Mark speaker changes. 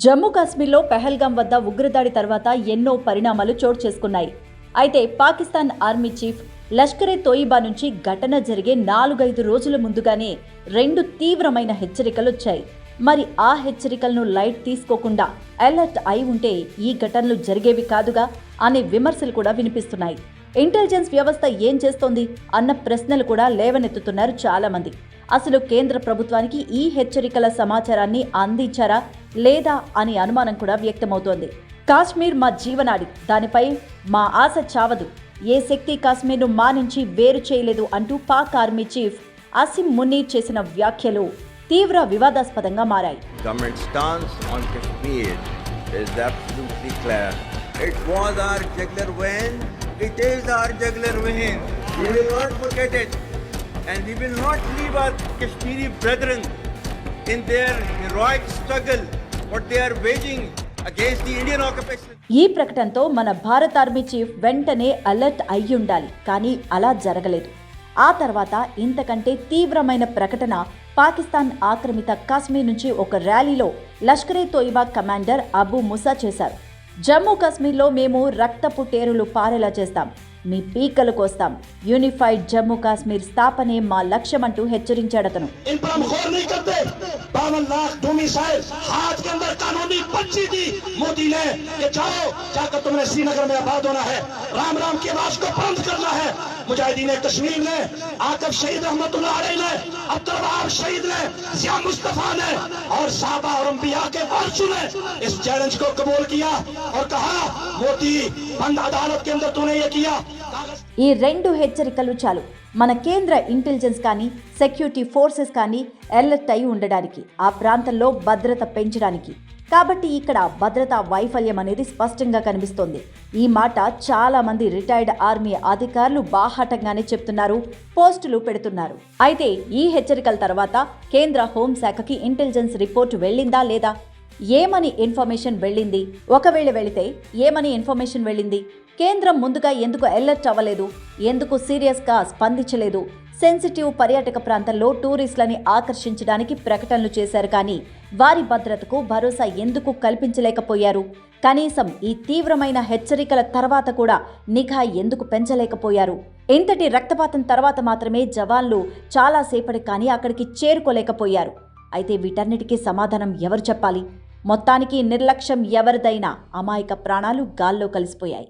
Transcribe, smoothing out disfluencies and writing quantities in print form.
Speaker 1: జమ్మూ కాశ్మీర్లో పెహల్గాం వద్ద ఉగ్రదాడి తర్వాత ఎన్నో పరిణామాలు చోటు చేసుకున్నాయి. అయితే పాకిస్తాన్ ఆర్మీ చీఫ్ లష్కరే తోయిబా నుంచి ఘటన జరిగే 4-5 రోజుల ముందుగానే 2 తీవ్రమైన హెచ్చరికలు వచ్చాయి. మరి ఆ హెచ్చరికలను లైట్ తీసుకోకుండా అలర్ట్ అయి ఉంటే ఈ ఘటనలు జరిగేవి కాదుగా అనే విమర్శలు కూడా వినిపిస్తున్నాయి. ఇంటెలిజెన్స్ వ్యవస్థ ఏం చేస్తోంది అన్న ప్రశ్నలు కూడా లేవనెత్తుతున్నారు చాలా మంది. అసలు కేంద్ర ప్రభుత్వానికి ఈ హెచ్చరికల సమాచారాన్ని అందించారా లేదా అని అనుమానం కూడా వ్యక్తమవుతోంది. కాశ్మీర్ మా జీవనాడి, దానిపై మా ఆశ చావదు, ఏ శక్తి కాశ్మీర్ను మా నుంచి వేరు చేయలేదు అంటూ పాక్ ఆర్మీ చీఫ్ అసిమ్ మునీర్ చేసిన వ్యాఖ్యలు తీవ్ర వివాదాస్పదంగా మారాయి.
Speaker 2: Government stance on Kashmir is absolutely clear. It was our jugular vein. It is our jugular vein. We will not forget it, and we will not leave our Kashmiri brethren in their heroic struggle what they are waging against the Indian occupation.
Speaker 1: ఈ ప్రకటనతో మన భారత army chief వెంటనే alert అయ్యుండాలి, కానీ అలా జరగలేదు. ఆ తర్వాత ఇంతకంటే తీవ్రమైన ప్రకటన పాకిస్తాన్ ఆక్రమిత కాశ్మీర్ నుంచి ఒక ర్యాలీలో లష్కరే తోయిబా కమాండర్ అబూ ముసా చేశారు. జమ్మూ కాశ్మీర్లో మేము రక్తపు టేరులు పారేలా చేస్తాం, మీ పీకలు కోస్తాం, యూనిఫైడ్ జమ్మూ కాశ్మీర్ స్థాపనే మా లక్ష్యమంటూ హెచ్చరించాడతను.
Speaker 3: मुजाहिदीन कश्मीर ने आकब शहीद रहमतुल्लाह अलैह ने अब्दुल वहाब शहीद ने जिया मुस्तफा ने और साहबा और अंबिया के वारिसों ने इस चैलेंज को कबूल किया और कहा मोदी बंद अदालत के अंदर तूने ये किया.
Speaker 1: ఈ 2 హెచ్చరికలు చాలు మన కేంద్ర ఇంటెలిజెన్స్ కానీ సెక్యూరిటీ ఫోర్సెస్ కానీ అలర్ట్ అయి ఉండడానికి, ఆ ప్రాంతంలో భద్రత పెంచడానికి. కాబట్టి ఇక్కడ భద్రతా వైఫల్యం అనేది స్పష్టంగా కనిపిస్తోంది. ఈ మాట చాలా మంది రిటైర్డ్ ఆర్మీ అధికారులు బాహాటంగానే చెప్తున్నారు, పోస్టులు పెడుతున్నారు. అయితే ఈ హెచ్చరికల తర్వాత కేంద్ర హోంశాఖకి ఇంటెలిజెన్స్ రిపోర్ట్ వెళ్ళిందా లేదా? ఏమని ఇన్ఫర్మేషన్ వెళ్ళింది? ఒకవేళ వెళితే ఏమని ఇన్ఫర్మేషన్ వెళ్ళింది? కేంద్రం ముందుగా ఎందుకు అలర్ట్ అవ్వలేదు? ఎందుకు సీరియస్గా స్పందించలేదు? సెన్సిటివ్ పర్యాటక ప్రాంతంలో టూరిస్టులని ఆకర్షించడానికి ప్రకటనలు చేశారు, కానీ వారి భద్రతకు భరోసా ఎందుకు కల్పించలేకపోయారు? కనీసం ఈ తీవ్రమైన హెచ్చరికల తర్వాత కూడా నిఘా ఎందుకు పెంచలేకపోయారు? ఇంతటి రక్తపాతం తర్వాత మాత్రమే జవాన్లు చాలాసేపటి కానీ అక్కడికి చేరుకోలేకపోయారు. అయితే వీటన్నిటికీ సమాధానం ఎవరు చెప్పాలి? మొత్తానికి నిర్లక్ష్యం ఎవరిదైనా అమాయక ప్రాణాలు గాల్లో కలిసిపోయాయి.